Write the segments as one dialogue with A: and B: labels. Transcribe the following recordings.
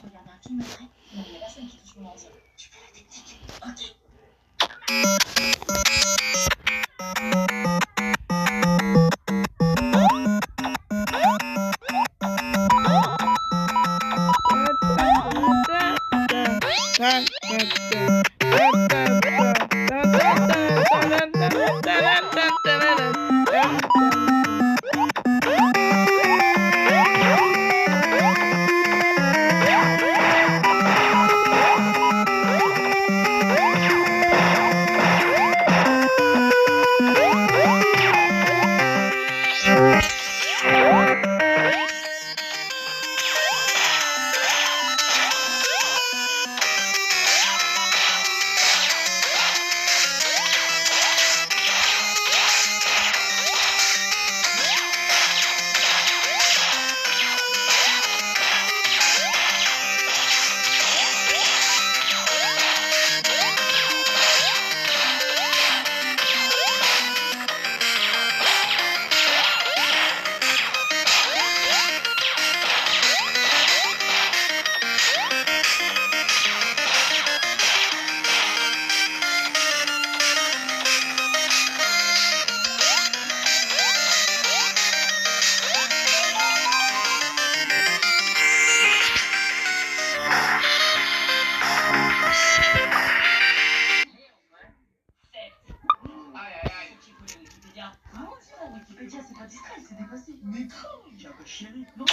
A: Regarde un film après, non, il n'y a personne qui touche mon ordi. Tu fais la technique. Ok. Wikipédia, c'est pas discret, c'est dépassé. Mais trop, j'ai un peu chialé, non?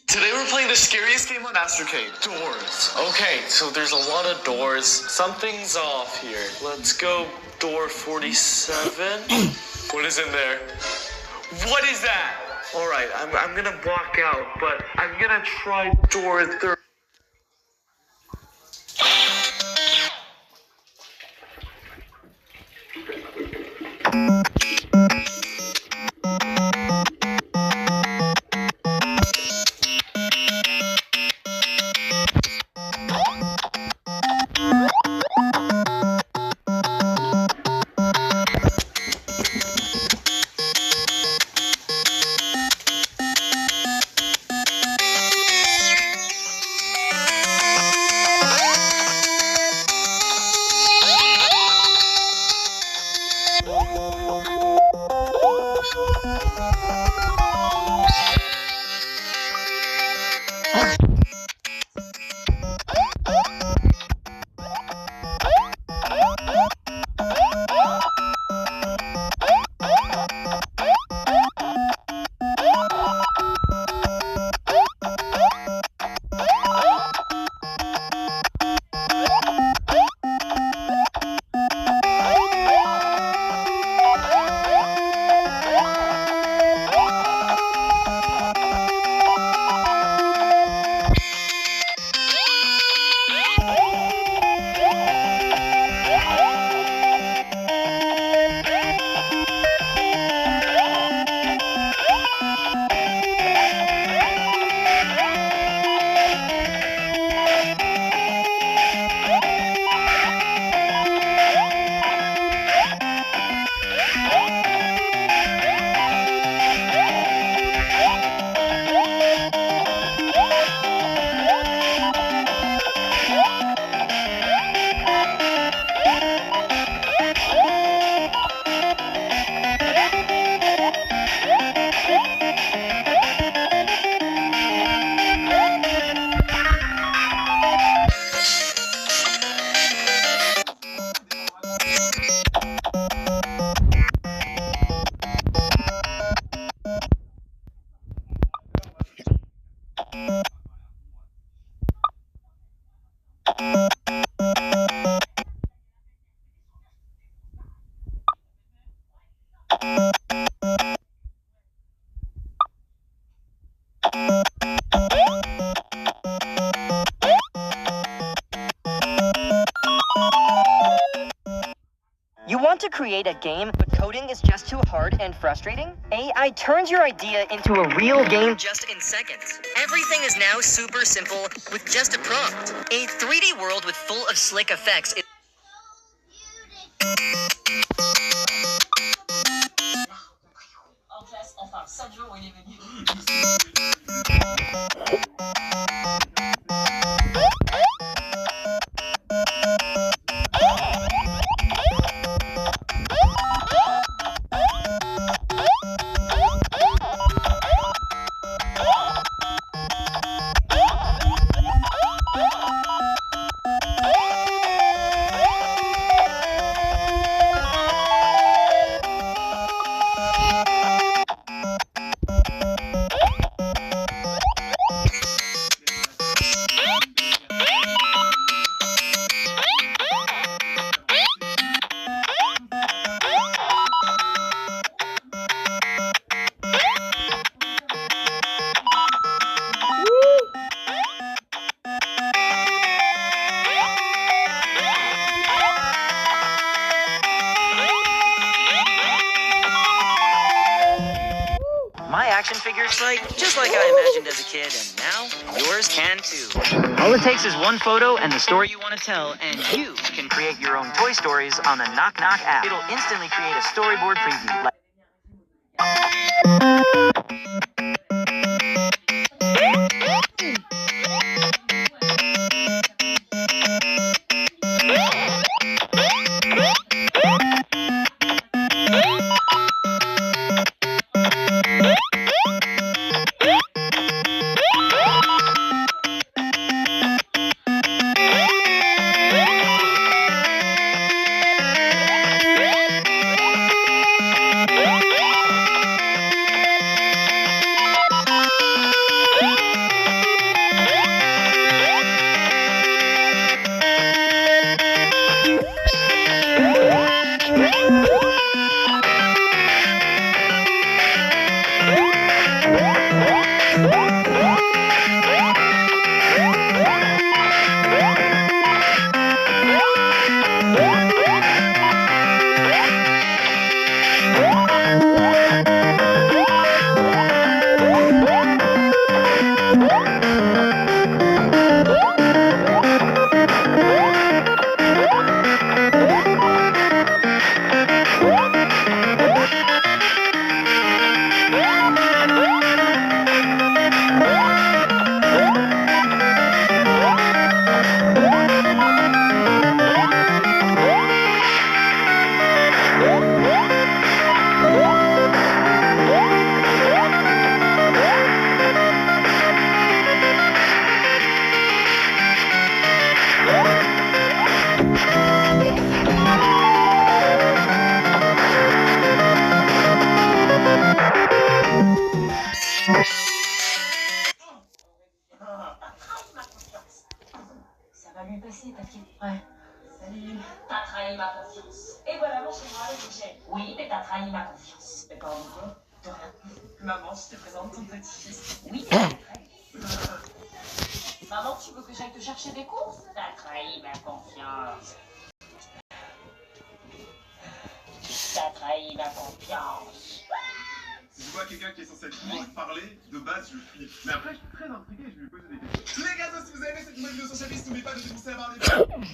B: Today we're playing the scariest game on Astrocade, doors. Okay, so there's a lot of doors. Something's off here. Let's go door 47. What is in there? What is that? All right, I'm gonna block out, but I'm gonna try door 30.
C: You want to create a game, but coding is just too hard and frustrating? AI turns your idea into a real game just in seconds. Everything is now super simple with just a prompt. A 3D world with full of slick effects.
A: En classe, enfin, 5 jours où il est venu.
C: My action figures fight just like I imagined as a kid, and now yours can too. All it takes is one photo and the story you want to tell, and you can create your own Toy Stories on the Knock Knock app. It'll instantly create a storyboard preview.
A: T'as trahi ma confiance. Et voilà mon chéri, j'ai. Oui, mais t'as trahi ma confiance. Mais pardon quoi? De rien. Maman, je te présente ton petit-fils. Oui, t'as trahi. Maman, tu veux que j'aille te chercher des courses? T'as trahi ma confiance. T'as trahi ma confiance.
D: Si je vois quelqu'un qui est censé être parler, de base, je flippe. Mais après, je suis très intrigué et je lui pose des questions. Les gars, si vous avez aimé cette nouvelle vidéo sur Chablis, n'oubliez pas de défoncer la barre des vous abonner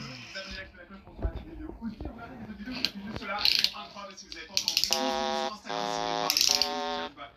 D: avec la cloche pour ne pas rater de vidéos. Aussi, regardez les autres vidéos qui sont juste là. Ils sont incroyables si vous avez pas encore vu. Sur Instagram, si vous voulez parler,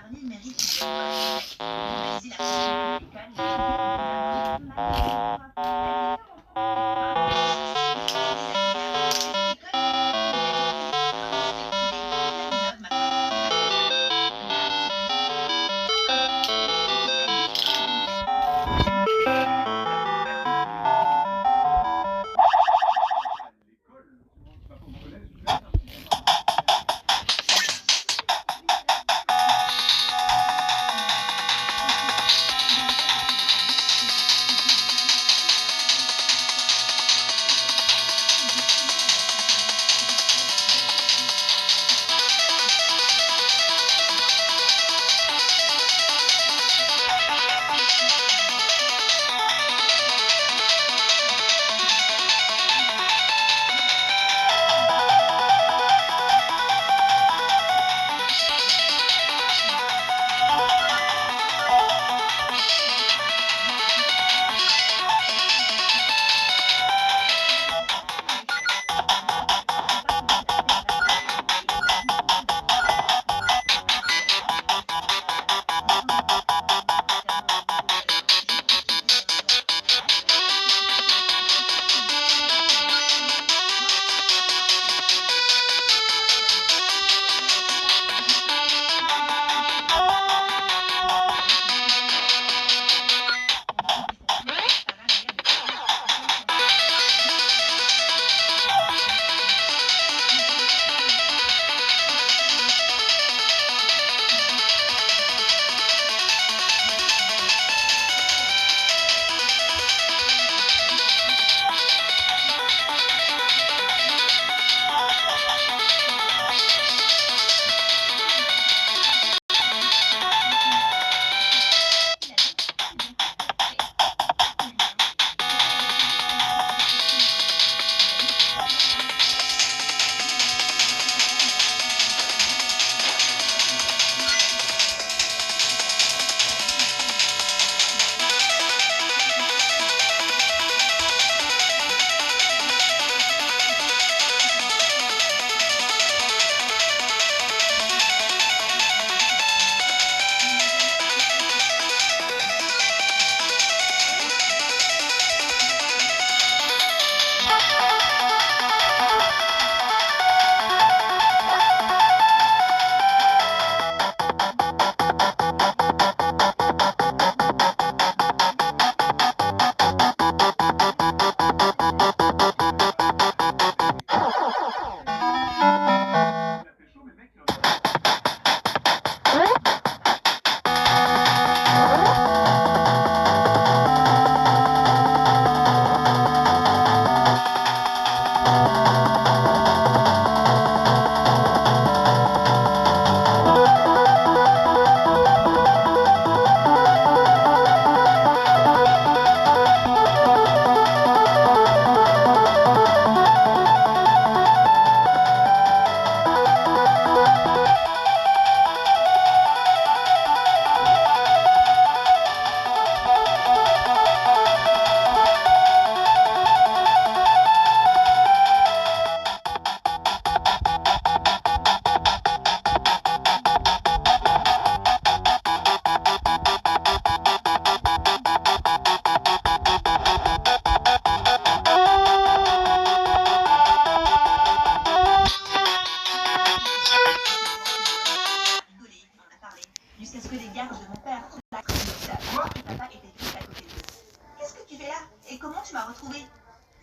A: Caroline mérite qu'on lui la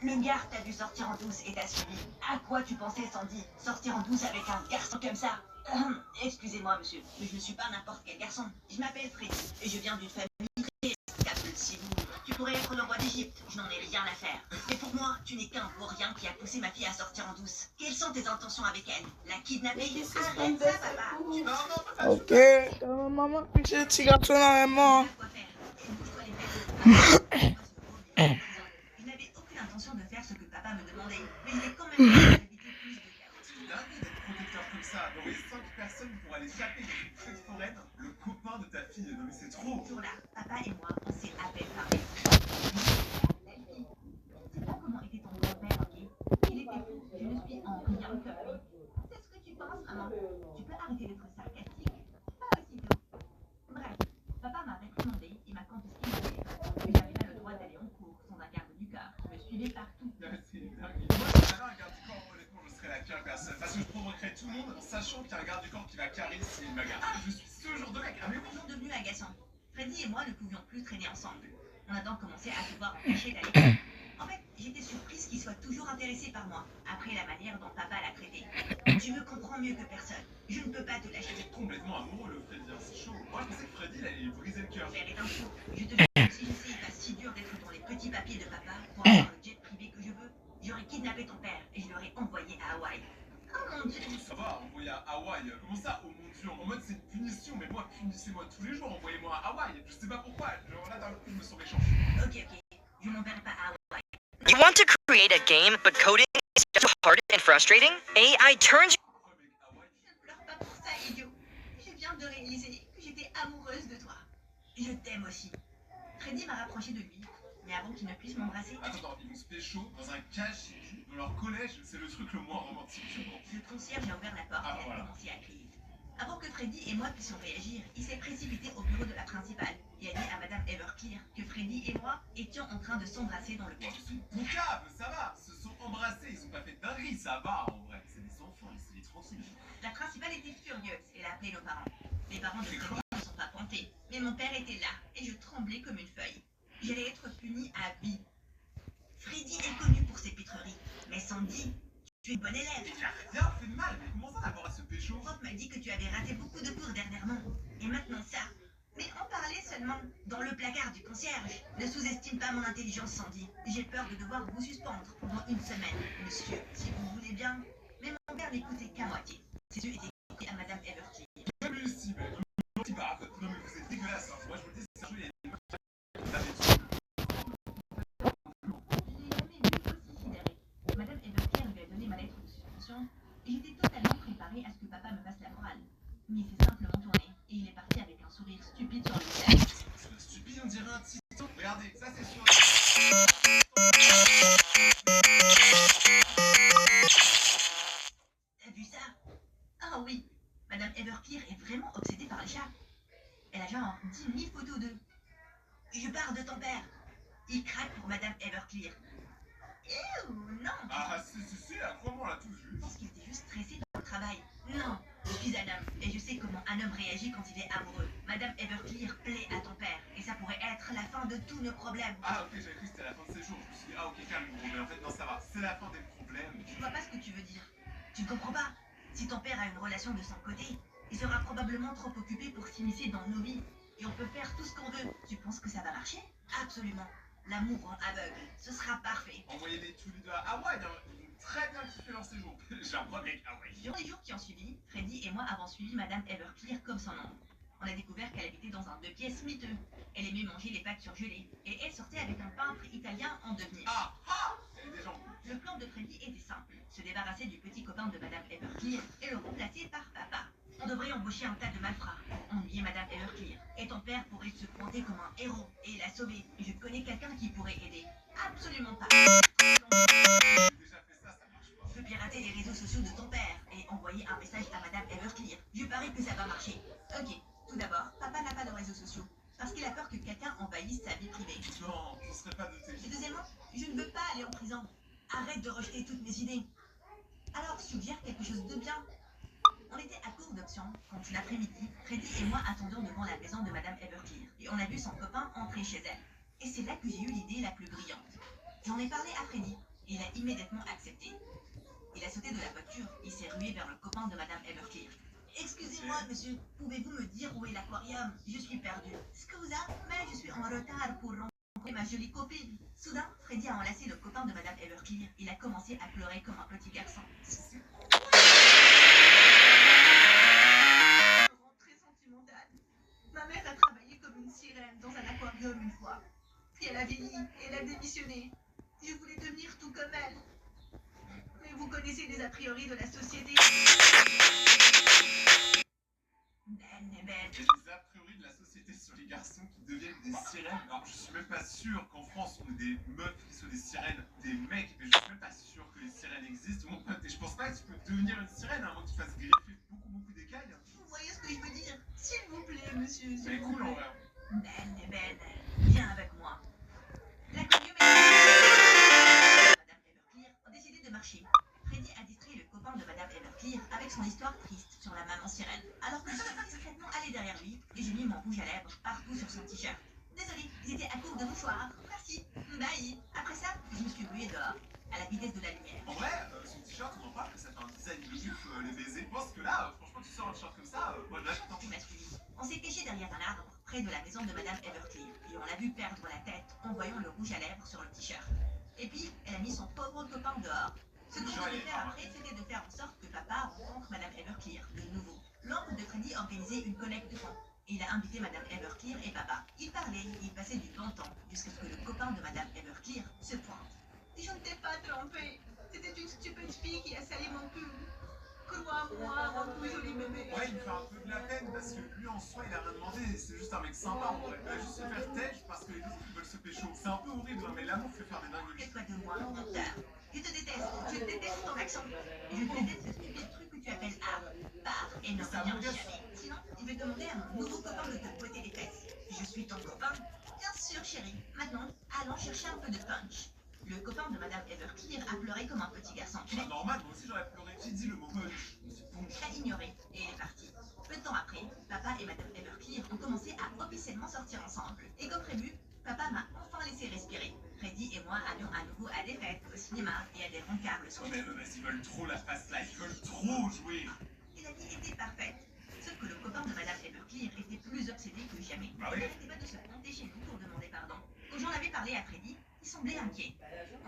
A: Le gars t'a dû sortir en douce et t'a suivi. À quoi tu pensais, Sandy? Sortir en douce avec un garçon comme ça? Excusez-moi, monsieur, mais je ne suis pas n'importe quel garçon. Je m'appelle Freddy et je viens d'une famille très stable. Si tu pourrais être le roi d'Égypte, je n'en ai rien à faire. Mais pour moi, tu n'es qu'un vaurien qui a poussé ma fille à sortir en douce. Quelles sont tes intentions avec elle? La kidnapper? Arrête ça, papa. Tu
D: Non, non, papa,
E: Ok, maman, petit petit garçon là, maman.
A: quoi faire? Bouge-toi les fesses. Je n'avais aucune intention de faire ce que papa me demandait, mais j'ai quand même évité plus de chaos.
D: c'est dingue d'être protecteur comme ça. D'envoyer 5 personnes pour aller chapper dans une fête foraine le copain de ta fille. Non, mais c'est trop.
A: Ce jour-là, papa et moi, on s'est à peine parlé. La vie. Je sais pas comment était ton grand-père, ok? Il était fou. Je ne suis en rien comme lui. C'est ce que tu penses, maman. Tu peux arrêter d'être sarcastique. Pas aussitôt. violée partout.
D: C'est dingue. Moi, si j'avais un garde du corps, honnêtement, je serais la pire personne. Parce que je provoquerais tout le monde en sachant qu'il y a un garde du corps qui va carrer s'il m'agarre. Je suis ce genre de mec. Ah, mais oui.
A: Ils sont devenus agaçants. Freddy et moi ne pouvions plus traîner ensemble. On a donc commencé à se voir cacher d'aller. En fait, j'étais surprise qu'il soit toujours intéressé par moi, après la manière dont papa l'a traité. Tu me comprends mieux que personne. Je ne peux pas te lâcher.
D: J'étais complètement amoureux, le Freddy, hein, c'est chaud. Moi, je pensais que Freddy, il allait lui briser le cœur.
A: Mon père est un fou. Je te jure que si je sais pas si dur d'être dans les petits papiers de papa pour avoir le jet privé que je veux, j'aurais kidnappé ton père et je l'aurais envoyé à Hawaï. Oh mon Dieu.
D: Ça va, envoyer à Hawaï. Comment ça, oh mon dieu? En mode, c'est une punition, mais moi, punissez-moi tous les jours, envoyez-moi à Hawaï. Je sais pas pourquoi. Genre là, d'un coup, je me sens méchant.
A: Ok, je n'enverrai pas à Hawaï.
C: You want to create a game, but coding is just too hard and frustrating? AI turns
D: Pourquoi, mec, Hawaï?
A: Ne pleure pas pour ça, idiot. Je viens de réaliser que j'étais amoureuse de toi. Je t'aime aussi. Freddy m'a rapproché de lui, mais avant qu'il ne puisse m'embrasser,
D: Attends, ils vont se pécho dans un KGB, dans leur collège, c'est le truc le moins romantique, je pense.
A: le concierge a ouvert la porte
D: Ah,
A: et a
D: voilà.
A: commencé à crier. Avant que Freddy et moi puissions réagir, il s'est précipité au bureau de la principale et a dit à Madame Everclear que Freddy et moi étions en train de s'embrasser dans le
D: Oh,
A: coin.
D: c'est boucable, ça va. Ils se sont embrassés, ils ont pas fait de dinguerie, ça va en vrai. C'est des enfants, laissez-les tranquilles.
A: La principale était furieuse et a appelé nos parents. Les parents de Freddy ne sont pas pointés, mais mon père était là et je tremblais comme une feuille. J'allais être punie à vie. Freddy est connu pour ses pitreries, mais Sandy, tu es une bonne élève.
D: Il a rien fait de mal, mais comment ça d'avoir à se pécho?
A: Prof m'a dit que tu avais raté beaucoup de cours dernièrement. Et maintenant ça. Mais on parlait seulement dans le placard du concierge. Ne sous-estime pas mon intelligence, Sandy. J'ai peur de devoir vous suspendre pendant une semaine, monsieur, si vous voulez bien. Mais mon père n'écoutait qu'à moitié. Ses yeux étaient écoutés à Madame Everclear.
D: Même ici, mec. Le petit baraque. Non, mais vous êtes dégueulasse, hein. Moi, je vous le dis, c'est un jeu, il y a une meuf.
A: Je l'ai jamais vu aussi sidéré. Madame Everclear lui a donné ma lettre de suspension et j'étais totalement préparée à ce que papa me fasse la morale. Mais il s'est simplement tourné et il est parti avec un sourire stupide sur le visage.
D: C'est stupide, on dirait un titan. Regardez, ça c'est sûr.
A: T'as vu ça? Ah oui, Madame Everclear est vraiment obsédée par les chats. Elle a genre 10 000 photos d'eux. Je parle de ton père. Il craque pour Madame Everclear. Non,
D: Ah, si, crois-moi, on l'a tous
A: je
D: vu.
A: pense qu'il était juste stressé par le travail. Non, je suis un homme et je sais comment un homme réagit quand il est amoureux. Madame Everclear plaît à ton père et ça pourrait être la fin de tous nos problèmes.
D: Ah, ok, j'avais cru que c'était la fin de ses jours. Je me suis dit, ah, ok, calme, gros, mais en fait, non, ça va. C'est la fin des problèmes.
A: Je vois pas ce que tu veux dire. Tu ne comprends pas. Si ton père a une relation de son côté, il sera probablement trop occupé pour s'immiscer dans nos vies. Et on peut faire tout ce qu'on veut. Tu penses que ça va marcher? Absolument. L'amour rend aveugle. Ce sera parfait.
D: Envoyez-les tous les deux à Hawaï, hein. Ils vont très bien kiffer leur séjour. Genre, mec, Hawaï.
A: Durant les jours qui ont suivi, Freddy et moi avons suivi Madame Everclear comme son nom. On a découvert qu'elle habitait dans un 2 pièces miteux. Elle aimait manger les pâtes surgelées. Et elle sortait avec un peintre italien en devenir.
D: Ah, elle est déjà en couple.
A: Le plan de Freddy était simple. Se débarrasser du petit copain de Madame Everclear et le remplacer par papa. On devrait embaucher un tas de malfrats, ennuyer Madame Everclear. Et ton père pourrait se pointer comme un héros et la sauver. Je connais quelqu'un qui pourrait aider. Absolument pas.
D: J'ai déjà fait ça, ça marche pas.
A: Je peux pirater les réseaux sociaux de ton père et envoyer un message à Madame Everclear. Je parie que ça va marcher. Ok, tout d'abord, papa n'a pas de réseaux sociaux. Parce qu'il a peur que quelqu'un envahisse sa vie privée.
D: Non, je ne serais pas doté.
A: Et deuxièmement, je ne veux pas aller en prison. Arrête de rejeter toutes mes idées. Alors suggère quelque chose de bien. On était à court d'options quand l'après-midi, Freddy et moi attendions devant la maison de Madame Everclear. Et on a vu son copain entrer chez elle. Et c'est là que j'ai eu l'idée la plus brillante. J'en ai parlé à Freddy et il a immédiatement accepté. Il a sauté de la voiture, il s'est rué vers le copain de Madame Everclear. Excusez-moi, monsieur, pouvez-vous me dire où est l'aquarium? Je suis perdu. Scusa, mais je suis en retard pour rencontrer ma jolie copine. Soudain, Freddy a enlacé le copain de Madame Everclear. Il a commencé à pleurer comme un petit garçon. Très sentimentale. Ma mère a travaillé comme une sirène dans un aquarium une fois. Puis elle a vieilli et elle a démissionné. Je voulais devenir tout comme elle. Mais vous connaissez les a priori de la société. Ben.
D: Il y a des a priori de la société sur les garçons qui deviennent des sirènes. Alors, je suis même pas sûr qu'en France on ait des meufs qui soient des sirènes, des mecs, mais je suis même pas sûr que les sirènes existent. Mon pote, et je pense pas que tu peux devenir une sirène à moins que tu fasses greffer beaucoup d'écailles.
A: Vous voyez ce que je veux dire? S'il vous plaît, monsieur.
D: C'est cool en vrai.
A: Ben, viens avec moi. L'aquarium est... sirène, alors que je suis discrètement allée derrière lui et j'ai mis mon rouge à lèvres partout sur son t-shirt. Désolée, ils étaient à court de mouchoirs. Merci. Bye. Après ça, je me suis ruée dehors, à la vitesse de la lumière.
D: En vrai, son t-shirt, on en parle, que ça fait un design minute, les baisers. Je pense que là, franchement, tu sors un t-shirt comme ça, moi je l'achète.
A: Il m'a suivi. On s'est caché derrière un arbre, près de la maison de Madame Everclear, et on l'a vu perdre la tête en voyant le rouge à lèvres sur le t-shirt. Et puis, elle a mis son pauvre copain dehors. Ce qu'on devait faire après, c'était de faire en sorte que papa rencontre Madame Everclear, de nouveau. L'oncle de Freddy organisait une collecte de fonds. Il a invité Madame Everclear et papa. Ils parlaient, ils passaient du bon temps, jusqu'à ce que le copain de Madame Everclear se pointe. Je ne t'ai pas trompé. C'était une stupide fille qui a sali mon cul. Crois-moi, mon tout joli bébé.
D: Ouais, il me fait un peu de la peine parce que lui en soi, il a rien demandé. C'est juste un mec sympa en vrai. Il va juste se faire têche parce que les autres ils veulent se pécho. C'est un peu horrible, hein, mais l'amour fait faire des dingueries.
A: Fais-toi de moi, menteur. Je te déteste. Je déteste ton accent. Je déteste ce stupide truc que tu appelles art. Pars et ne reviens jamais. Sinon, je vais demander à mon nouveau copain de te botter les fesses. Je suis ton copain. Bien sûr, chérie. Maintenant, allons chercher un peu de punch. Le copain de Madame Everclear a pleuré comme un petit garçon.
D: C'est normal, moi aussi j'aurais pleuré. J'ai dit le mot punch.
A: Il a ignoré et il est parti. Peu de temps après, papa et Madame Everclear ont commencé à officiellement sortir ensemble. Et comme prévu, papa m'a enfin laissé respirer. Freddy et moi allions à nouveau à des fêtes, au cinéma et à des rencarts le soir.
D: Mais ils veulent trop la fast life, ils veulent trop jouer.
A: Et la vie était parfaite. Sauf que le copain de Madame Everclear était plus obsédé que jamais.
D: Bah
A: Il
D: oui.
A: n'arrêtait pas de se pointer chez nous pour demander pardon. Quand j'en avais parlé à Freddy, il semblait inquiet.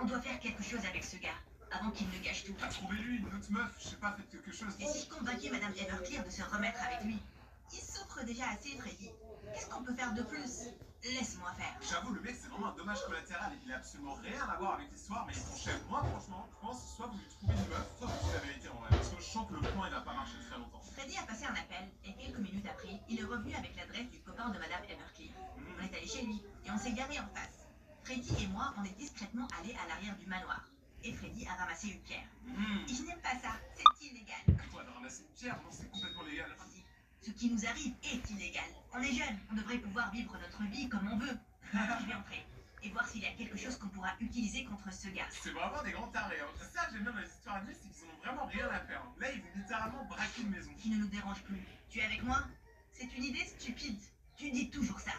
A: On doit faire quelque chose avec ce gars, avant qu'il ne gâche tout.
D: Ah, trouvez-lui une autre meuf, je sais pas, faites quelque chose.
A: Et si je convainquais Madame Everclear de se remettre avec lui? Il souffre déjà assez, Freddy. Qu'est-ce qu'on peut faire de plus? Laisse-moi faire.
D: J'avoue, le mec c'est vraiment un dommage collatéral. Il a absolument rien à voir avec l'histoire, mais son chef, moi franchement, je pense soit vous lui trouvez une meuf, soit vous dites la vérité en vrai. Parce que je sens que le plan il n'a pas marché très longtemps.
A: Freddy a passé un appel et quelques minutes après, il est revenu avec l'adresse du copain de Madame Everclear. On est allé chez lui et on s'est garé en face. Freddy et moi, on est discrètement allés à l'arrière du manoir. Et Freddy a ramassé une pierre. Je n'aime pas ça, c'est illégal.
D: Quoi, de ramasser une pierre? Non, c'est complètement légal.
A: Freddy, ce qui nous arrive est illégal. On est jeunes, on devrait pouvoir vivre notre vie comme on veut. Je vais entrer et voir s'il y a quelque chose qu'on pourra utiliser contre ce gars.
D: C'est vraiment des grands tarés. Hein. C'est ça que j'aime bien dans les histoires animées, c'est qu'ils en ont vraiment rien à faire. Là, ils vont littéralement braquer une maison.
A: Qui ne nous dérange plus. Tu es avec moi? C'est une idée stupide. Tu dis toujours ça.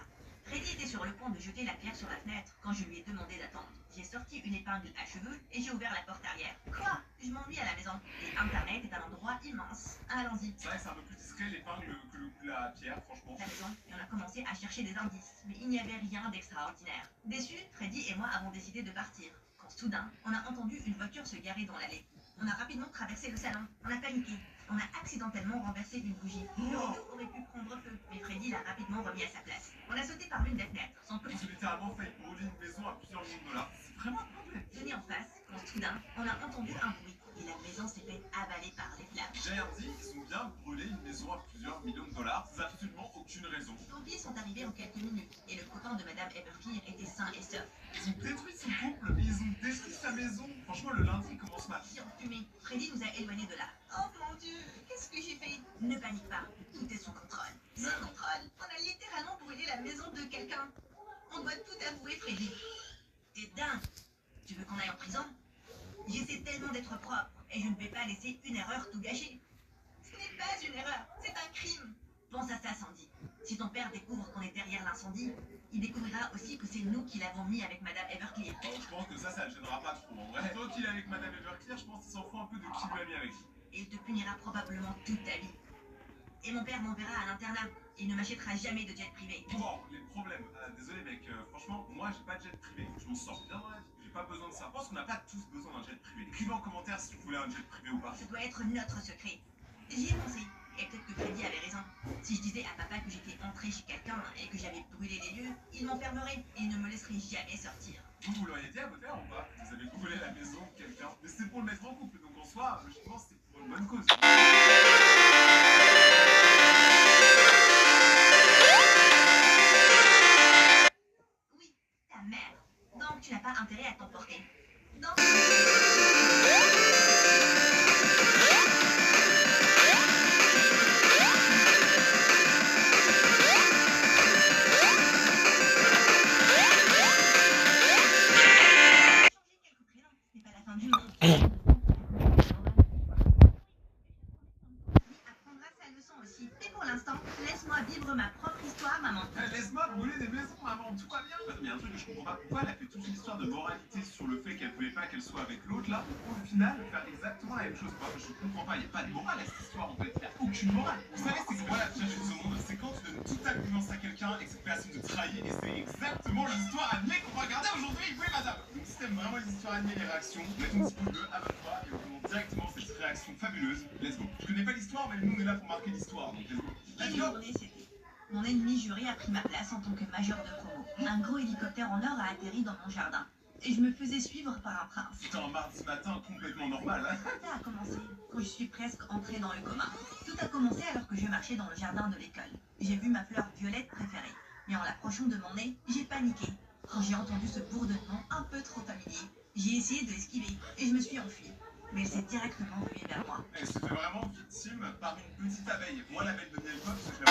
A: Freddy était sur le point de jeter la pierre sur la fenêtre quand je lui ai demandé d'attendre. J'ai sorti une épingle à cheveux et j'ai ouvert la porte arrière. Quoi? Je m'ennuie à la maison. Et Internet est un endroit immense. Allons-y.
D: C'est vrai que c'est un peu plus discret l'épingle que la pierre, franchement.
A: La maison, et on a commencé à chercher des indices, mais il n'y avait rien d'extraordinaire. Déçus, Freddy et moi avons décidé de partir. Quand soudain, on a entendu une voiture se garer dans l'allée. On a rapidement traversé le salon. On a paniqué. On a accidentellement renversé une bougie. Le rideau aurait pu prendre feu, mais Freddy l'a rapidement remis à sa place. On a sauté par l'une des fenêtres, sans peu
D: Ils ont littéralement failli brûler une maison à plusieurs millions de dollars. C'est vraiment un problème.
A: tenir en face, quand soudain, on a entendu un bruit. Et la maison s'est fait avaler par les flammes.
D: J'ai rien dit, ils ont bien brûlé une maison à plusieurs millions de dollars, sans absolument aucune raison.
A: Les pompiers sont arrivés en quelques minutes, et le copain de Madame Everclear était sain et sauf.
D: Ils ont détruit son couple, mais ils ont détruit sa maison. Franchement, le lundi, il commence mal.
A: Puis enfumé, Freddy nous a éloignés de là. Oh mon Dieu, qu'est-ce que j'ai fait? Ne panique pas, tout est sous contrôle. Sous contrôle, on a littéralement brûlé la maison de quelqu'un. On doit tout avouer, Freddy. T'es dingue. Tu veux qu'on aille en prison? J'essaie tellement d'être propre, et je ne vais pas laisser une erreur tout gâcher. Ce n'est pas une erreur, c'est un crime. Pense à ça, Sandy. Si ton père découvre qu'on est derrière l'incendie, il découvrira aussi que c'est nous qui l'avons mis avec Madame Everclear.
D: Bon, je pense que ça le gênera pas trop en vrai. Tant qu'il est avec Madame Everclear, je pense qu'il s'en fout un peu de qui lui a mis avec lui.
A: Et il te punira probablement toute ta vie. Et mon père m'enverra à l'internat. Il ne m'achètera jamais de jet privé.
D: Bon, les problèmes. Désolé mec, franchement, moi j'ai pas de jet privé. Je m'en sors bien dans la vie. J'ai pas besoin de ça. Je pense qu'on n'a pas tous besoin d'un jet privé. Écrivez en commentaire si vous voulez un jet privé ou pas.
A: Ce doit être notre secret. J'y ai pensé. Et peut-être que Freddy avait raison. Si je disais à papa que j'étais entré chez quelqu'un et que j'avais brûlé les lieux, il m'enfermerait et il ne me laisserait jamais sortir.
D: Vous l'auriez dit à votre père ou pas? Vous avez brûlé la maison de quelqu'un. Mais c'était pour le mettre en couple, donc en soi, je pense que c'est pour une bonne cause.
A: Oui, ta mère. Donc tu n'as pas intérêt à t'emporter. Donc... C'est pas la fin du monde. Il apprendra sa l'instant, laisse-moi vivre ma propre histoire, maman.
D: Laisse-moi brûler des maisons, maman, tout va bien. Mais un truc que je comprends pas, pourquoi elle a fait toute une histoire de moralité sur le fait qu'elle voulait pas qu'elle soit avec l'autre là, pour au final faire exactement la même chose. Moi, je comprends pas, il n'y a pas de morale à cette histoire en fait, il n'y a aucune morale. Vous savez, c'est quoi la pire chose au monde? C'est quand tu donnes toute ta confiance à quelqu'un et que cette personne te trahit, et c'est exactement l'histoire animée qu'on va regarder aujourd'hui. Oui, madame. Donc, si t'aimes vraiment les histoires animées et les réactions, mets ton petit pouce bleu, abonne-toi et on commence directement cette réaction fabuleuse. Let's go. Je connais pas l'histoire, mais nous on est là pour marquer l'histoire, donc let's go.
A: Quelle
D: Let's go.
A: journée c'était? Mon ennemi juré a pris ma place en tant que major de promo. Un gros hélicoptère en or a atterri dans mon jardin. Et je me faisais suivre par un prince.
D: C'était un mardi matin complètement normal, hein.
A: Ça a commencé quand je suis presque entrée dans le coma. Tout a commencé alors que je marchais dans le jardin de l'école. J'ai vu ma fleur violette préférée. Mais en l'approchant de mon nez, j'ai paniqué. Quand j'ai entendu ce bourdonnement un peu trop familier, j'ai essayé de l'esquiver et je me suis enfuie. Mais elle s'est directement ruée vers moi.
D: Elle se fait vraiment victime par une petite abeille. Moi, l'abeille de Miel Pop se fait...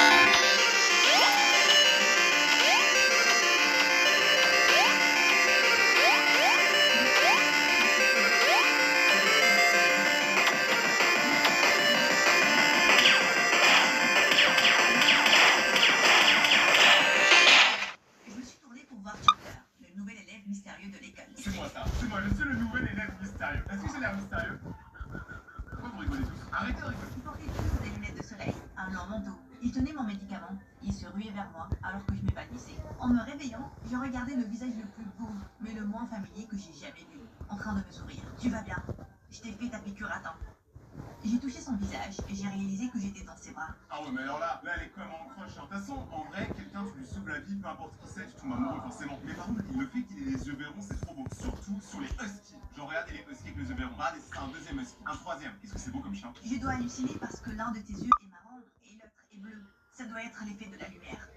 A: Je me suis tournée pour voir Chandler, le nouvel élève mystérieux de l'école.
D: C'est moi ça, c'est moi, je suis le nouvel élève mystérieux. Est-ce que j'ai l'air mystérieux? Pourquoi vous rigolez tous? Arrêtez de rigoler.
A: Il portait toujours des lunettes de soleil, un blanc manteau. Il tenait mon médicament. Il se ruait vers moi alors que je m'évanouissais. En me réveillant, j'ai regardé le visage le plus beau, mais le moins familier que j'ai jamais vu, en train de me sourire. Tu vas bien? Je t'ai fait ta piqûre à temps. J'ai touché son visage et j'ai réalisé que j'étais dans ses bras.
D: Ah ouais, mais alors là, elle est comme en croche. De toute façon, en vrai, quelqu'un, tu lui sauves la vie, peu importe qui c'est, tu tombes amoureux forcément. Mais par contre, le fait qu'il ait les yeux verrons, c'est trop beau. Surtout sur les huskies. Genre, regardez les huskies avec les yeux verrons. Regardez, c'est un deuxième husky. Un troisième. Qu'est-ce que c'est beau comme chien?
A: Je dois halluciner parce que l'un de tes yeux est marron et l'autre est bleu. Ça doit être l'effet de la lumière.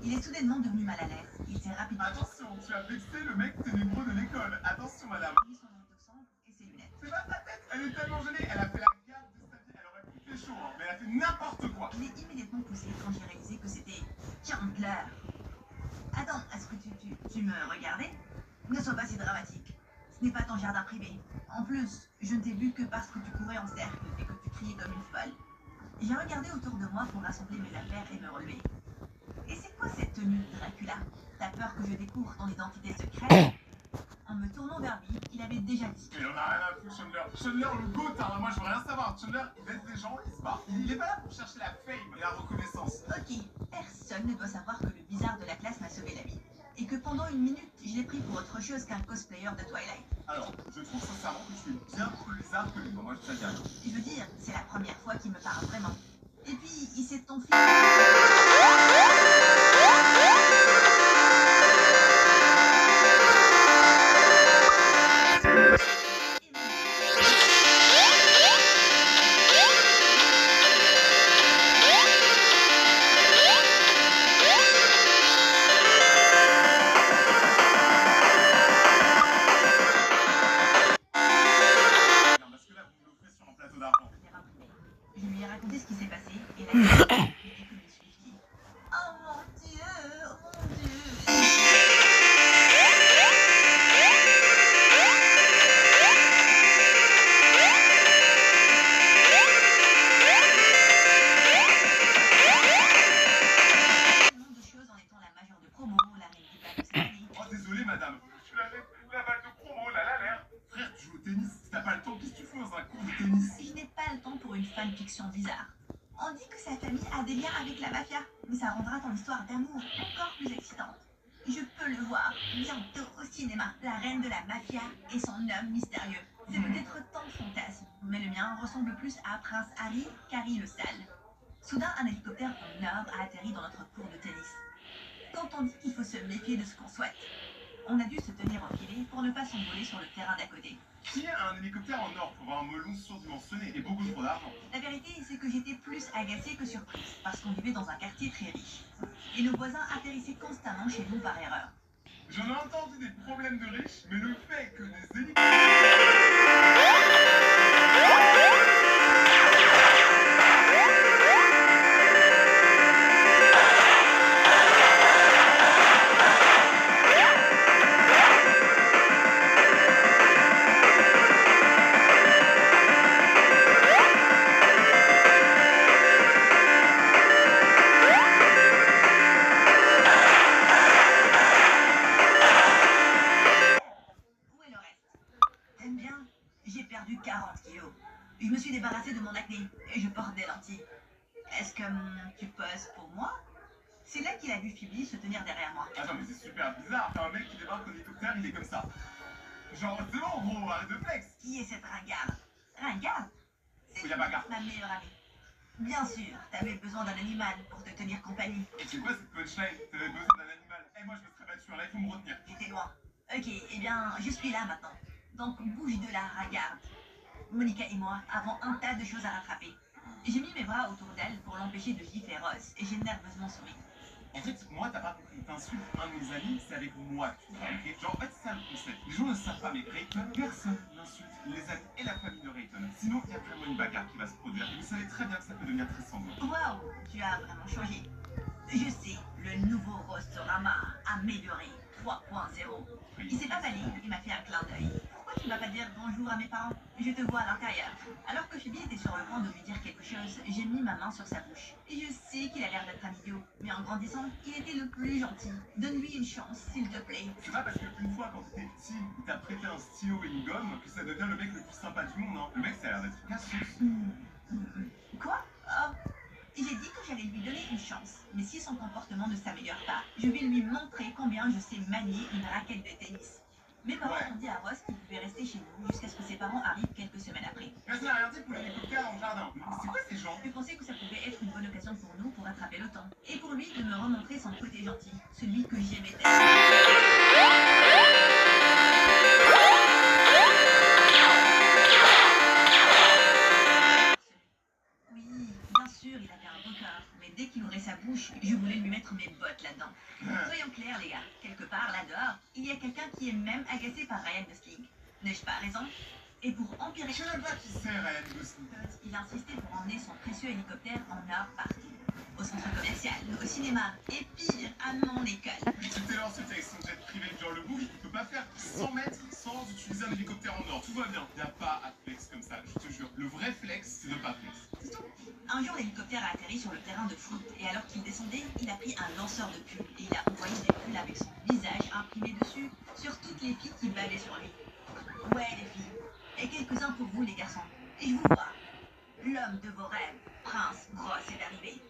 A: Il est soudainement devenu mal à l'aise. Il s'est rapidement
D: Attention, tu as vexé le mec ténébreux de l'école. Attention, madame.
A: mis son manteau sombre et ses lunettes.
D: C'est pas sa tête. Elle est tellement gênée. Elle a fait la garde de sa vie. Elle aurait pu faire chaud, hein. Mais elle a fait n'importe quoi.
A: Je l'ai immédiatement poussé quand j'ai réalisé que c'était Chandler. Attends, est-ce que tu me regardais? Ne sois pas si dramatique. Ce n'est pas ton jardin privé. En plus, je ne t'ai vu que parce que tu courais en cercle et que tu criais comme une folle. J'ai regardé autour de moi pour rassembler mes affaires et me relever. Et c'est quoi cette tenue de Dracula? T'as peur que je découvre ton identité secrète? En me tournant vers lui, il avait déjà dit.
D: Mais on a rien à foutre, Chandler. Chandler, le goût, hein. Moi, je veux rien savoir. Chandler, il baisse des gens, il se barre. Il est pas là pour chercher la fame et la reconnaissance.
A: Ok, personne ne doit savoir que le bizarre de la classe m'a sauvé la vie. Et que pendant une minute, je l'ai pris pour autre chose qu'un cosplayer de Twilight.
D: Alors, je trouve sincèrement que tu es bien plus bizarre que lui. Bon, moi, je te dis.
A: Je veux dire, c'est la première fois qu'il me parle vraiment. Et puis, il s'est enfui.
D: Parce que là, vous me l'offrez sur un plateau d'argent.
A: Je lui ai raconté ce qui s'est passé et là, il a dit que je me suis fiée. Oh mon Dieu, oh mon Dieu. Tellement de choses en étant la majeure de promo, la reine du bal de cette année.
D: Oh, désolé, madame. Je suis la balle de promo, la l'air. Frère, tu joues au tennis. Si t'as pas le temps, qu'est-ce que tu fous dans un cours de tennis?
A: Je n'ai pas le temps pour une fanfiction bizarre. On dit que sa famille a des liens avec la mafia, mais ça rendra ton histoire d'amour encore plus excitante. Je peux le voir bientôt au cinéma. La reine de la mafia et son homme mystérieux. C'est peut-être tant de fantasmes, mais le mien ressemble plus à Prince Harry qu'Harry le Sale. Soudain, un hélicoptère en or a atterri dans notre cours de tennis. Quand on dit qu'il faut se méfier de ce qu'on souhaite, on a dû se tenir enfilé pour ne pas s'envoler sur le terrain d'à côté.
D: Qui a un hélicoptère en or pour avoir un melon surdimensionné et beaucoup trop d'argent?
A: La vérité, c'est que j'étais plus agacée que surprise, parce qu'on vivait dans un quartier très riche. Et nos voisins atterrissaient constamment chez nous par erreur.
D: J'en ai entendu des problèmes de riches, mais le fait que des hélicoptères...
A: débarrasser de mon acné et je porte des lentilles. Est-ce que tu poses pour moi? C'est là qu'il a vu Phoebe se tenir derrière moi.
D: Attends, mais c'est super bizarre. T'as un mec qui débarque en hélicoptère, il est comme ça. Genre, c'est bon, gros, arrête de flex.
A: Qui est cette ringarde? Ringarde? C'est
D: Oui, la bagarre.
A: ma meilleure amie. Bien sûr, t'avais besoin d'un animal pour te tenir compagnie.
D: Et c'est quoi cette punchline? T'avais besoin d'un animal. Eh, moi, je me serais battu, là, il faut me retenir.
A: J'étais loin. Ok, eh bien, je suis là maintenant. Donc bouge de là, ringarde. Monica et moi avons un tas de choses à rattraper. J'ai mis mes bras autour d'elle pour l'empêcher de gifler Ross et j'ai nerveusement souri.
D: En fait, moi, t'as pas compris. T'insultes un de mes amis, c'est avec moi que tu vas ok? Genre, en fait, c'est ça le concept. Les gens ne savent pas, mais Rayton, personne n'insulte les amis et la famille de Rayton. Sinon, il y a vraiment une bagarre qui va se produire. Et vous savez très bien que ça peut devenir très sanglant.
A: Waouh, tu as vraiment changé. Je sais, le nouveau Rostorama amélioré 3.0. Il s'est pas vanné, il m'a fait un clin d'œil. Pourquoi tu vas pas dire bonjour à mes parents? Je te vois à l'intérieur. Alors que Phoebe était sur le point de lui dire quelque chose, j'ai mis ma main sur sa bouche. Et je sais qu'il a l'air d'être un idiot, mais en grandissant, il était le plus gentil. Donne-lui une chance, s'il te plaît.
D: C'est pas parce qu'une fois, quand t'étais petit, t'as prêté un stylo et une gomme que ça devient le mec le plus sympa du monde, hein. Le mec, ça a l'air d'être casse-sauce.
A: Quoi? Oh. J'ai dit que j'allais lui donner une chance, mais si son comportement ne s'améliore pas, je vais lui montrer combien je sais manier une raquette de tennis. Mes parents ont dit à Ross qu'il pouvait rester chez nous jusqu'à ce que ses parents arrivent quelques semaines après.
D: Personne n'a rien dit pour l'hélicoptère dans le jardin. Mais c'est quoi ces gens?
A: Je pensais que ça pouvait être une bonne occasion pour nous pour rattraper le temps, et pour lui de me remontrer son côté gentil, celui que j'aimais tellement. Oui, bien sûr, il avait un beau cœur, mais dès qu'il ouvrait sa bouche, je voulais lui mettre mes bottes là-dedans. Soyons clairs, les gars, quelque part là-dehors, il y a quelqu'un qui est même agacé par Ryan Gosling. N'ai-je pas raison? Et pour empirer,
D: Je sais même pas qui c'est, Ryan Gosling.
A: il a insisté pour emmener son précieux hélicoptère en or partout. Au centre commercial, au cinéma, et pire, à mon école.
D: Puis tout à l'heure, c'était avec son jet privé, genre le bouc, il peut pas faire 100 mètres sans utiliser un hélicoptère en or. Tout va bien. Y a pas à flex comme ça, je te jure. Le vrai flex, c'est de pas flex. C'est tout.
A: Un jour, l'hélicoptère a atterri sur le terrain de foot, et alors qu'il descendait, il a pris un lanceur de pulls, et il a envoyé des pulls avec son visage imprimé dessus sur toutes les filles qui bavaient sur lui. Ouais, les filles. Et quelques-uns pour vous, les garçons. Et je vous vois. L'homme de vos rêves, Prince Ross, est arrivé.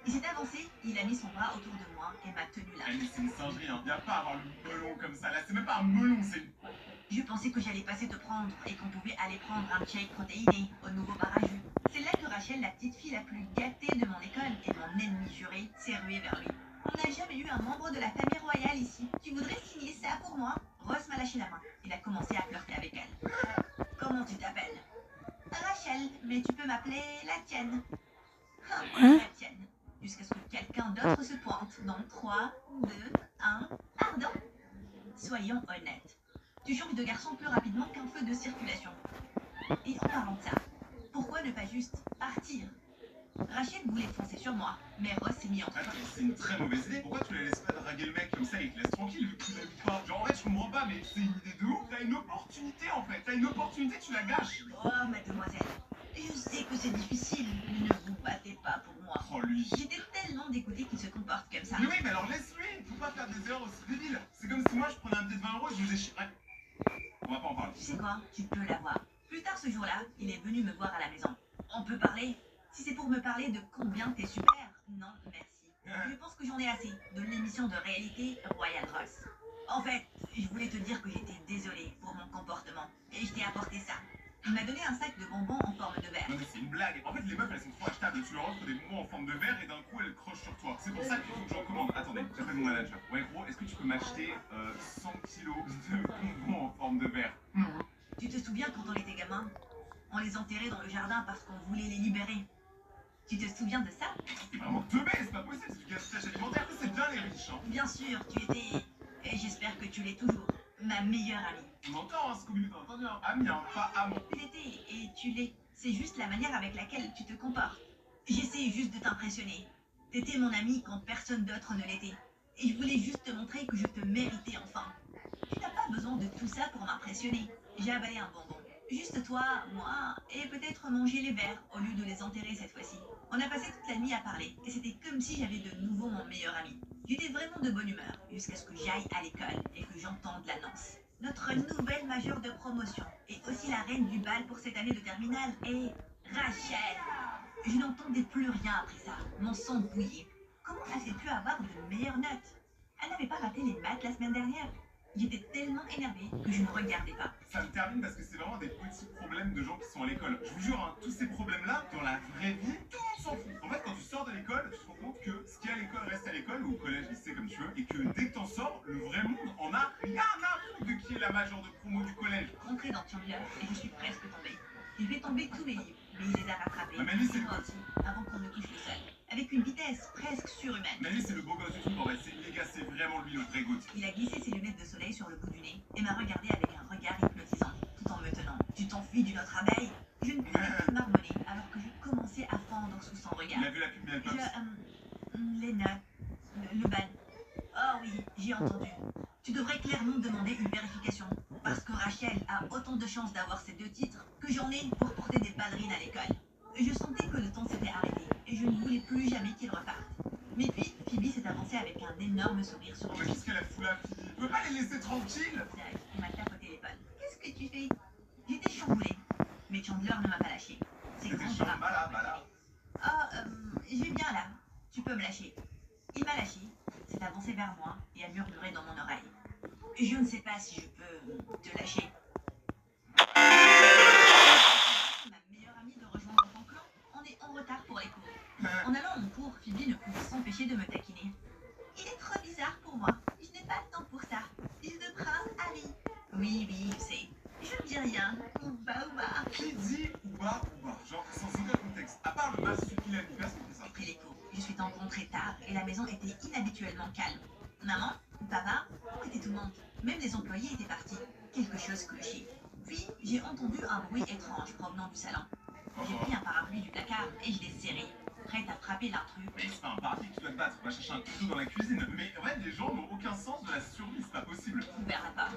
A: Il s'est avancé, il a mis son bras autour de moi et m'a tenu là.
D: Eh, mais c'est une singerie, hein. Y a pas à avoir le melon comme ça. Là, c'est même pas un melon, c'est une...
A: Je pensais que j'allais passer te prendre et qu'on pouvait aller prendre un shake protéiné au nouveau bar à jus. C'est là que Rachel, la petite fille la plus gâtée de mon école et mon ennemi juré, s'est ruée vers lui. On n'a jamais eu un membre de la famille royale ici. Tu voudrais signer ça pour moi? Ross m'a lâché la main. Il a commencé à flirter avec elle. Comment tu t'appelles? Rachel, mais tu peux m'appeler la tienne. La tienne. Jusqu'à ce que quelqu'un d'autre se pointe. Dans 3, 2, 1... Pardon? Soyons honnêtes. Tu changes de garçon plus rapidement qu'un feu de circulation. Et en parlant de ça, pourquoi ne pas juste partir? Rachel voulait foncer sur moi, mais Ross s'est mis entre
D: Attends,
A: nous.
D: c'est une très mauvaise idée. Pourquoi tu la laisses pas draguer le mec comme ça et te laisse tranquille vu que tu l'aimes pas? Genre, en vrai, je comprends pas, mais c'est une idée de ouf. T'as une opportunité en fait. T'as une opportunité, tu la gâches.
A: Oh, mademoiselle, je sais que c'est difficile, mais ne vous battez pas pour moi.
D: Oh, lui.
A: J'étais tellement dégoûtée qu'il se comporte comme ça.
D: Mais oui, mais alors laisse-lui. Faut pas faire des erreurs aussi débiles. C'est comme si moi je prenais un billet de 20 € et je vous ai chié. Ouais. On va pas en parler.
A: Tu sais quoi? Tu peux l'avoir. Plus tard ce jour-là, il est venu me voir à la maison. On peut parler? Si c'est pour me parler de combien t'es super, non, merci. Je pense que j'en ai assez de l'émission de réalité Royal Ross. En fait, je voulais te dire que j'étais désolée pour mon comportement et je t'ai apporté ça. Il m'a donné un sac de bonbons en forme de verre.
D: Non mais c'est une blague. En fait les meufs elles sont trop achetables. Tu leur offres des bonbons en forme de verre et d'un coup elles crochent sur toi. C'est pour ça qu'il faut que j'en commande. Attendez, j'appelle mon manager. Ouais gros, est-ce que tu peux m'acheter 100 kilos de bonbons en forme de verre?
A: Tu te souviens quand on était gamin? On les enterrait dans le jardin parce qu'on voulait les libérer. Tu te souviens de ça?
D: C'est vraiment teubé, c'est pas possible, c'est du gaspillage alimentaire. Ça c'est bien les riches. Hein.
A: Bien sûr, tu étais, et j'espère que tu l'es toujours, ma meilleure amie.
D: On entend, hein, Scooby-Doo, t'as entendu, hein. Ami, hein, pas amant.
A: Tu l'étais, et tu l'es. C'est juste la manière avec laquelle tu te comportes. J'essaie juste de t'impressionner. T'étais mon ami quand personne d'autre ne l'était. Et je voulais juste te montrer que je te méritais enfin. Tu n'as pas besoin de tout ça pour m'impressionner. J'ai avalé un bonbon. Juste toi, moi, et peut-être manger les verres au lieu de les enterrer cette fois-ci. On a passé toute la nuit à parler, et c'était comme si j'avais de nouveau mon meilleur ami. J'étais vraiment de bonne humeur, jusqu'à ce que j'aille à l'école et que j'entende l'annonce. Notre nouvelle majeure de promotion, et aussi la reine du bal pour cette année de terminale, est Rachel. Je n'entendais plus rien après ça. Mon sang bouillait. Comment a-t-elle pu avoir de meilleures notes? Elle n'avait pas raté les maths la semaine dernière. J'étais tellement énervée que je ne regardais pas.
D: Ça me termine parce que c'est vraiment des petits problèmes de gens qui sont à l'école. Je vous jure, hein, tous ces problèmes-là, dans la vraie vie, tout le monde s'en fout. En fait, quand tu sors de l'école, tu te rends compte que ce qui est à l'école reste à l'école, ou au collège, lycée, comme tu veux, et que dès que t'en sors, le vrai monde en a rien à foutre de qui est la majeure de promo du collège.
A: Rentrée dans Chandler et je suis presque tombée. Je vais tomber tous mes livres, mais il les a rattrapés.
D: Mais Manu, c'est
A: moi aussi, avant qu'on ne touche le sol. Avec une vitesse presque surhumaine.
D: Manu, c'est le beau gosse du truc, en vrai. Les gars, c'est vraiment lui le vrai goût.
A: Il a glissé ses lunettes de soleil sur le bout du nez et m'a regardé avec un regard hypnotisant, tout en me tenant. Tu t'enfuis d'une autre abeille? Je ne pouvais plus marmonner alors que je commençais à fondre sous son regard.
D: Il a vu la pub Mailbox.
A: Les notes, le ban. Oh oui, j'ai entendu. Tu devrais clairement demander une vérification. Parce que Rachel a autant de chances d'avoir ces 2 titres que j'en ai pour porter des ballerines à l'école. Je sentais que le temps s'était arrêté et je ne voulais plus jamais qu'il reparte. Mais puis, Phoebe s'est avancée avec un énorme sourire sur
D: Mais
A: le
D: qu'est-ce qu'elle a foutu là, Phoebe? Tu peux pas les laisser tranquilles?
A: visage et m'a tapoté l'épaule. Qu'est-ce que tu fais? J'étais chamboulée. Mais Chandler ne m'a pas lâché. Ses
D: C'était
A: grands
D: chiant,
A: bras.
D: bala.
A: Je vais bien là. Tu peux me lâcher. Il m'a lâché, s'est avancé vers moi et a murmuré dans mon oreille. Je ne sais pas si je peux te lâcher. Ma meilleure amie de rejoindre ton clan. On est en retard pour les cours. En allant en cours, Phoebe ne pouvait s'empêcher de me taquiner. Il est trop bizarre pour moi. Je n'ai pas le temps pour ça. Je ne prince Harry. Oui, je sais. Je ne dis rien. Ouba.
D: Qui dit ouba? Genre, sans aucun contexte. À part le marsupilami, personne ne fait ça.
A: Après les cours, je suis rentrée tard et la maison était inhabituellement calme. Maman, papa, où était tout le monde? Même les employés étaient partis. Quelque chose clochait. Puis, j'ai entendu un bruit étrange provenant du salon. J'ai pris un parapluie du placard et je l'ai serré, prête à frapper l'intrus.
D: Mais c'est pas un parapluie que tu dois te battre, va chercher un couteau dans la cuisine. Mais en fait, les gens n'ont aucun sens de la survie, c'est pas possible.
A: Verra pas.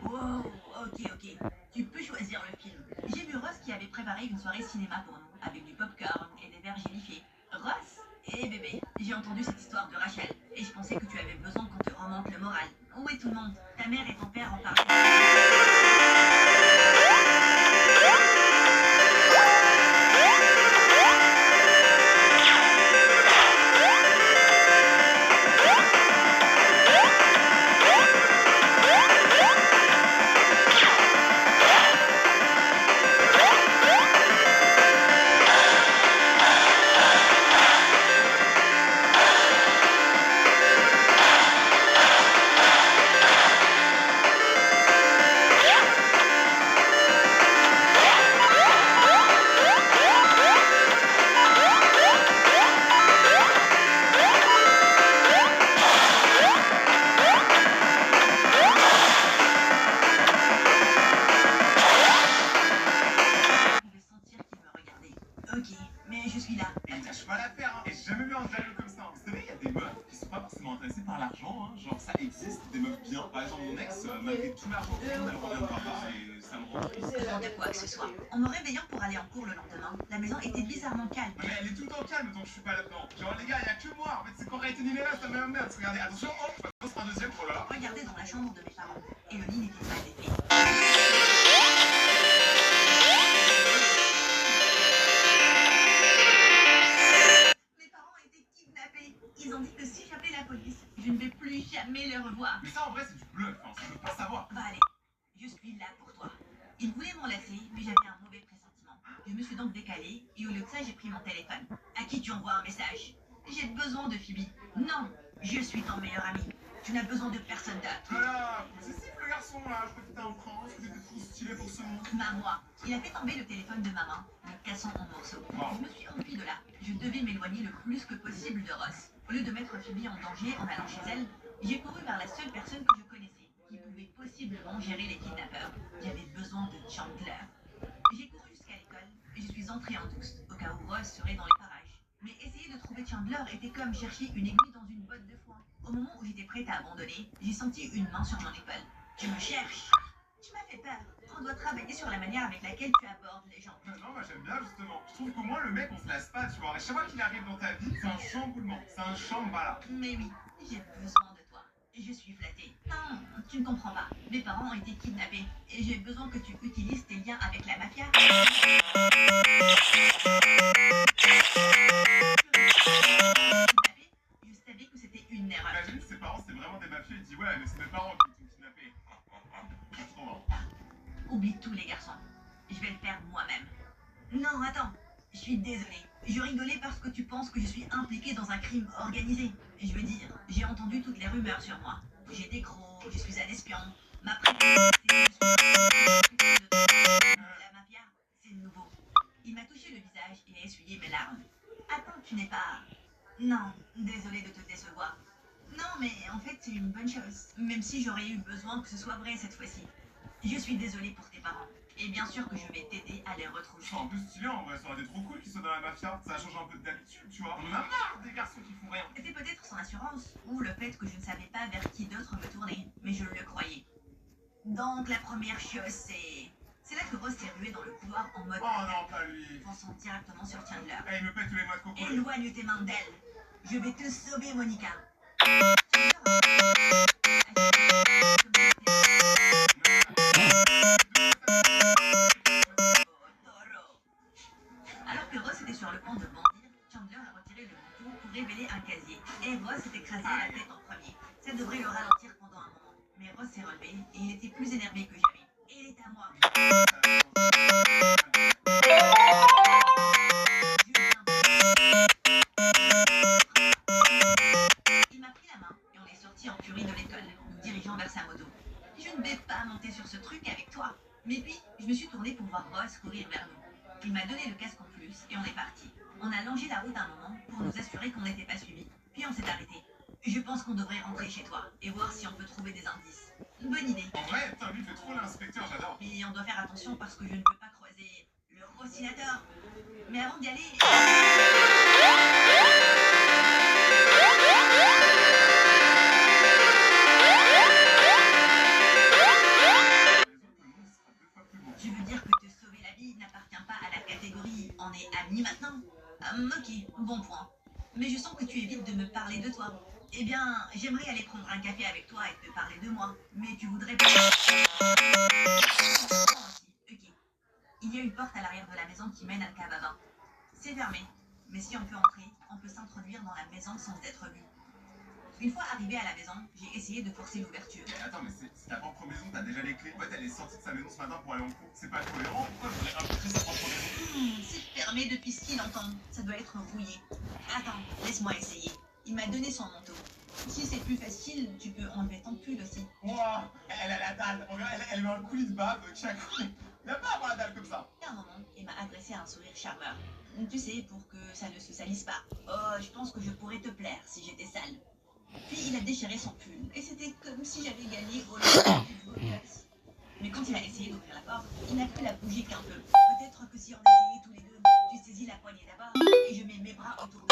A: Wow, ok. Tu peux choisir le film. J'ai vu Ross qui avait préparé une soirée cinéma pour nous, avec du popcorn et des verres gélifiés. Ross? Eh bébé, j'ai entendu cette histoire de Rachel, et je pensais que tu avais besoin qu'on te remonte le moral. Où est tout le monde? Ta mère et ton père en parlaient.
D: malgré tout l'argent que elle reviendra pas et ça me rend triste.
A: De quoi que ce soit. En me réveillant pour aller en cours le lendemain, la maison était bizarrement calme.
D: Mais elle est tout le temps calme tant que je suis pas là-dedans. Genre les gars, il y a que moi. En fait, c'est quand Rayton il est là, ça me merde. Regardez, attention, hop, on passe un deuxième, oh là là.
A: Regardez dans la chambre de mes parents. Et le lit n'était pas épais. Mes parents étaient kidnappés. Ils ont dit que si j'appelais la police, je ne vais plus jamais les revoir.
D: Mais ça en vrai, c'est du bluff, hein, ça veut pas savoir.
A: Va aller. Je suis là pour toi. Ils voulaient m'enlacer, mais j'avais un mauvais pressentiment. Je me suis donc décalée et au lieu de ça, j'ai pris mon téléphone. À qui tu envoies un message? J'ai besoin de Phoebe. Non, je suis ton meilleur ami. Tu n'as besoin de personne d'autre.
D: Voilà, c'est si le garçon là, je crois que t'étais un prince, que t'étais trop stylé pour ce monde.
A: Maman, il a fait tomber le téléphone de maman, me cassant en morceaux.
D: Wow.
A: Je me suis enfuie de là. Je devais m'éloigner le plus que possible de Ross. Au lieu de mettre Phoebe en danger en allant chez elle, j'ai couru vers la seule personne que je connaissais, qui pouvait possiblement gérer les kidnappeurs. J'avais besoin de Chandler. J'ai couru jusqu'à l'école et je suis entrée en douce, au cas où Ross serait dans les parages. Mais essayer de trouver Chandler était comme chercher une aiguille dans une botte de foin. Au moment où j'étais prête à abandonner, j'ai senti une main sur mon épaule. Tu me cherches. Tu m'as fait peur. On doit travailler sur la manière avec laquelle tu abordes les gens.
D: Non, moi j'aime bien justement. Je trouve qu'au moins le mec on se lasse pas, tu vois. Et chaque fois qu'il arrive dans ta vie, c'est un chamboulement, c'est un chambala.
A: Mais oui, j'ai besoin de toi.
F: Je suis flattée. Non, tu ne comprends pas. Mes parents ont été kidnappés et j'ai besoin que tu utilises tes liens avec la mafia. Je savais que c'était une erreur.
D: Imagine ses parents, c'est vraiment des mafieux, il dit ouais, mais c'est mes parents qui t'ont kidnappé. C'est trop marrant.
F: Oublie tous les garçons. Je vais le faire moi-même. Non, attends. Je suis désolée. Je rigolais parce que tu penses que je suis impliquée dans un crime organisé. Et je veux dire, j'ai entendu toutes les rumeurs sur moi. J'ai des crocs, je suis un espion. Ma préférence, c'est que je suis la mafia, c'est nouveau. Il m'a touché le visage et a essuyé mes larmes. Attends, tu n'es pas... Non, désolée de te décevoir. Non, mais en fait, c'est une bonne chose. Même si j'aurais eu besoin que ce soit vrai cette fois-ci. Je suis désolée pour tes parents. Et bien sûr que je vais t'aider à les retrouver.
D: C'est un peu stylé en vrai, ça aurait été trop cool qu'ils soient dans la mafia. Ça change un peu d'habitude, tu vois. On en a marre des garçons qui font rien.
F: C'était peut-être son assurance, ou le fait que je ne savais pas vers qui d'autre me tourner, mais je le croyais. Donc la première chose, c'est là que Ross s'est rué dans le couloir en mode
D: Oh non, pas lui.
F: fonçant directement sur Chandler.
D: Eh, il me pète tous les noix de coco.
F: Éloigne tes mains d'elle. Je vais te sauver, Monica. Alors que Ross était sur le point de bondir, Chandler a retiré le manteau pour révéler un casier. Et Ross s'est écrasé la tête en premier. Ça devrait le ralentir pendant un moment. Mais Ross s'est relevé et il était plus énervé que jamais. Et il est à moi. Il m'a pris la main et on est sorti en furie de l'école, nous dirigeant vers sa moto. Je ne vais pas monter sur ce truc avec toi. Mais puis, je me suis tournée pour voir Ross courir vers nous. Il m'a donné le casque en plus et on est parti. On a longé la route un moment pour nous assurer qu'on n'était pas suivis. Puis on s'est arrêté. Je pense qu'on devrait rentrer chez toi et voir si on peut trouver des indices. Bonne idée.
D: En vrai, putain, lui, il fait trop l'inspecteur, j'adore.
F: Mais on doit faire attention parce que je ne peux pas croiser le oscillateur. Mais avant d'y aller... Je veux dire que te sauver la vie n'appartient pas à la catégorie on est amis maintenant. Ok, bon point. Mais je sens que tu évites de me parler de toi. Eh bien, j'aimerais aller prendre un café avec toi et te parler de moi. Mais tu voudrais pas... Ok. Il y a une porte à l'arrière de la maison qui mène à la cave à vin. C'est fermé. Mais si on peut entrer, on peut s'introduire dans la maison sans être vu. Une fois arrivé à la maison, j'ai essayé de forcer l'ouverture.
D: Mais attends, mais c'est ta propre maison, t'as déjà les clés. En fait, elle est sortie de sa maison ce matin pour aller en cours. C'est pas cohérent. Pourquoi je voudrais infiltrer sa propre maison?
F: C'est fermé depuis ce qu'il entend. Ça doit être rouillé. Attends, laisse-moi essayer. Il m'a donné son manteau. Si c'est plus facile, tu peux enlever ton pull aussi.
D: Ouah, elle a la dalle. Regarde, elle met un coulis de bave qui a coulé. Il a pas à avoir la dalle comme ça.
F: À un moment, il m'a adressé un sourire charmeur. Tu sais, pour que ça ne se salisse pas. Oh, je pense que je pourrais te plaire si j'étais sale. Puis il a déchiré son pull, et c'était comme si j'avais gagné au lot du beau gosse. Mais quand il a essayé d'ouvrir la porte, il n'a plus la bougie qu'un peu. Peut-être que si on essayait tous les deux, tu saisis la poignée d'abord, et je mets mes bras autour de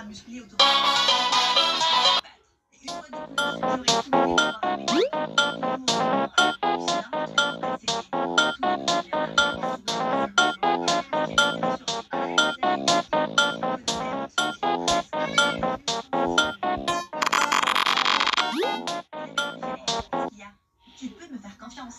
F: musclé autour de et une fois de plus, j'aurais souhaité avoir avec tu peux me faire confiance.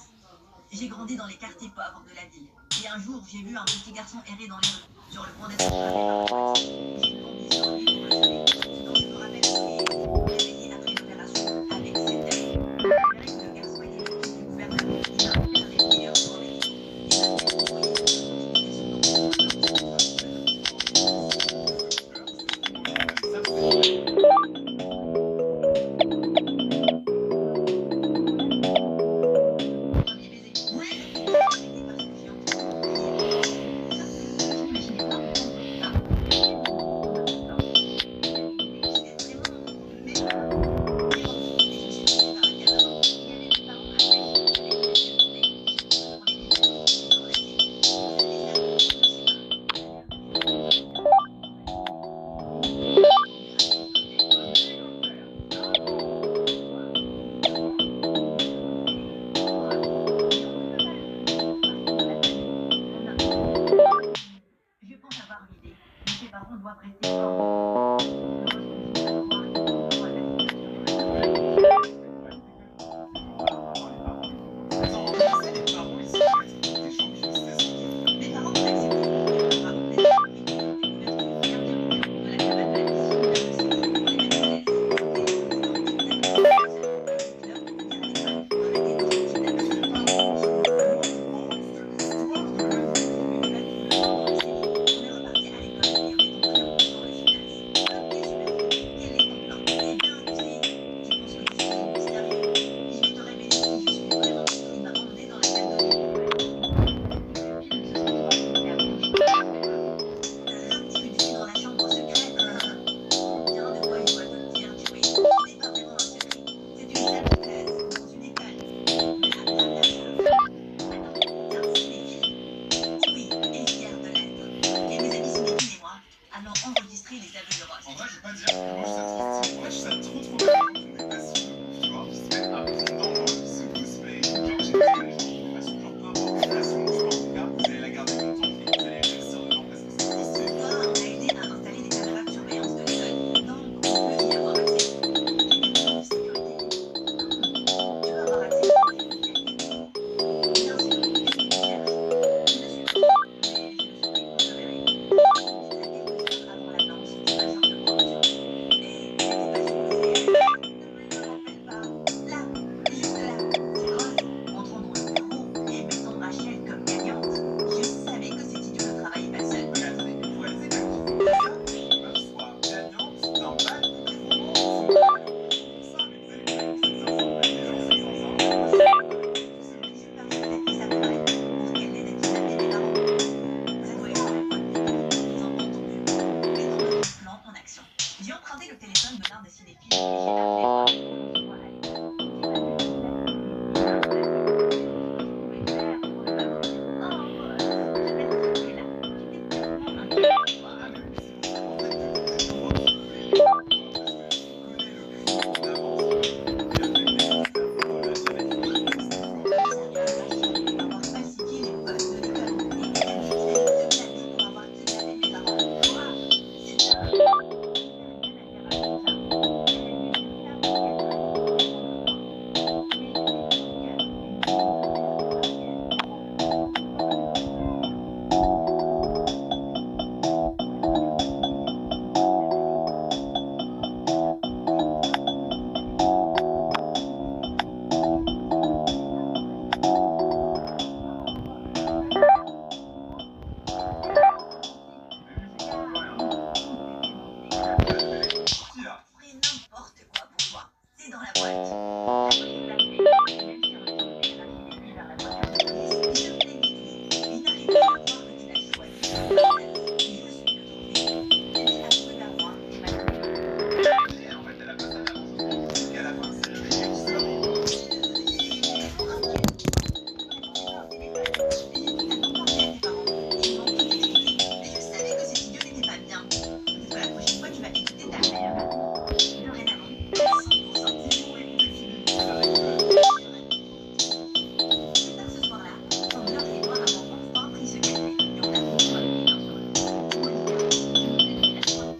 F: J'ai grandi dans les quartiers pauvres de la ville. Et un jour, j'ai vu un petit garçon errer dans les rues, sur le point d'être attrapé. J'ai grandi sur lui pour le sauver. Donc je me rappelle qu'il est réveillé après l'opération avec ses têtes. Je verrai que le garçon était le fils du gouverneur. Il m'a appris dans les meilleurs moments avec lui. Il m'a fait débrouiller. Premier baiser. Ouais, arrêtez parce que j'ai entendu. Ça, je n'imaginais pas. Mes parents ont accepté de me raconter leur vie, de la cabane de la piscine, dans la chambre secrète. Bien, de quoi il doit te le dire, Joey. Ce n'est pas vraiment un secret. C'est une salle de classe dans une école. Blablabla. Attends, tiens, cinéphile. Oui, et fier de l'être. Et mes amis cinéphiles et moi allons enregistrer les aveux de Ross.
D: En vrai, je vais pas dire que moi je suis ça trop stylé. En vrai, je suis ça trop bien quand on est passif de ouf, tu vois. Qui se mettent à fond dans ce cosplay. Genre, j'ai pas les gens qui fassent genre peu importe la façon dont je peux en tout cas, vous allez la garder longtemps et vous allez réussir dedans parce que c'est trop stylé.
F: Toi, on a aidé à installer des caméras de surveillance de l'école. Donc, on peut y avoir accès. J'ai des mesures de sécurité. Tu peux avoir accès à des vidéos. Bien sûr, qu'est-ce que tu cherches? Je ne suis pas, mais je ne suis pas, je verrai. J'ai avant la danse du major de corruption. Et il n'était pas supposé. Ne me rappelle pas. Là, juste là, c'est Rose. Entrant dans le bureau et mettant Rachel comme gagnante. Je savais que cet idiot ne travaillait pas seul.
D: Mais attendez, vous réalisez qu'à qui fait ça, une meuf soit gagnante d'un bac de performance. Ça, mais vous allez faire 700, les gens 700, c'est logique.
F: J'ai persuadée que ça pleurait pour qu'elle l'aide à kidnapper mes parents. Ça doit être la bonne technique, ils ont entendu. Mettons notre plan en action. J'ai emprunté le téléphone de l'un des cinéphiles et j'ai appelé Ross.
D: Ah, mais oui, c'est pour ça qu'en fait, peut-être qu'on va trouver le parce que tu connais le crime d'avance. Et après, dès que tu fais un peu de la génétique, c'est fort.
F: Avoir falsifié les postes de l'école et planifié toute la vie pour avoir kidnappé mes parents. Quoi? C'est ça. Ferai n'importe quoi pour toi. C'est dans la boîte. Je te plais vite, il n'arrive pas à croire que tu l'as choisi. Je suis le trouver. Tu dis à trouver vers moi et ma
D: Et en fait, elle a pas ça d'avance. Jusqu'à la fin, c'est le mec qui sort.
F: Mais je savais que cet idiot n'était pas bien. Peut-être que la prochaine fois, tu vas écouter ta mère. Dorénavant, 100% c'est joué pour te filmer. Plus tard ce soir-là, Chandler et moi avons enfin pris ce café et on a fini par le finir sur le coup. Monica, je me fais la soirée.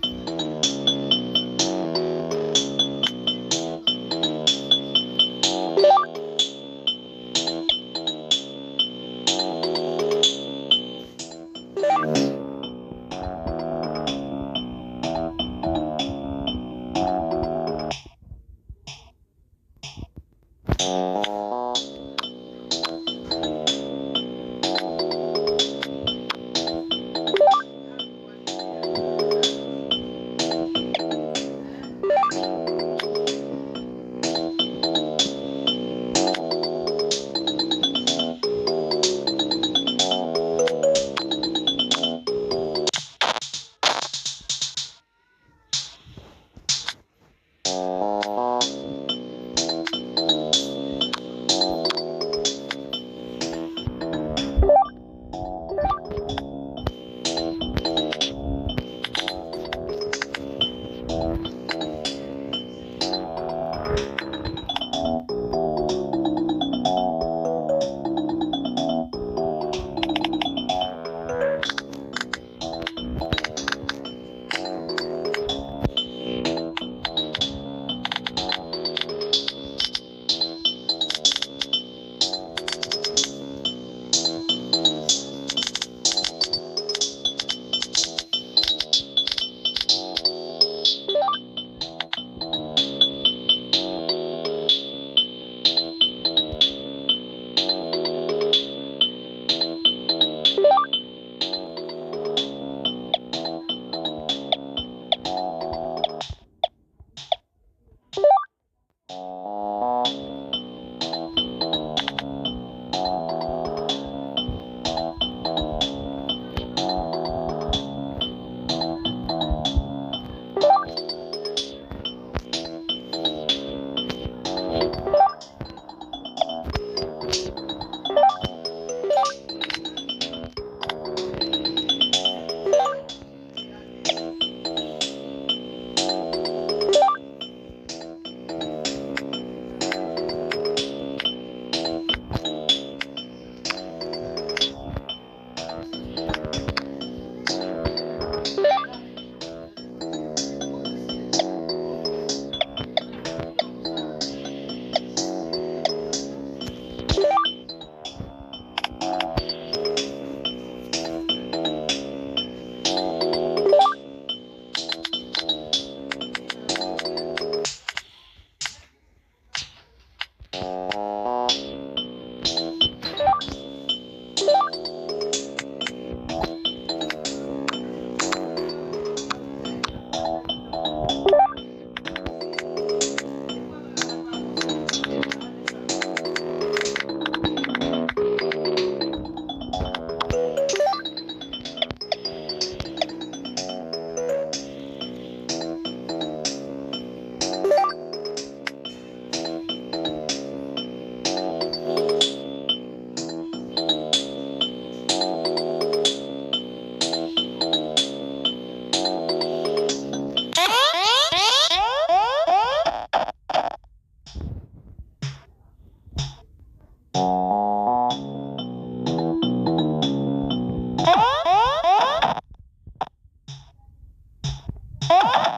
C: you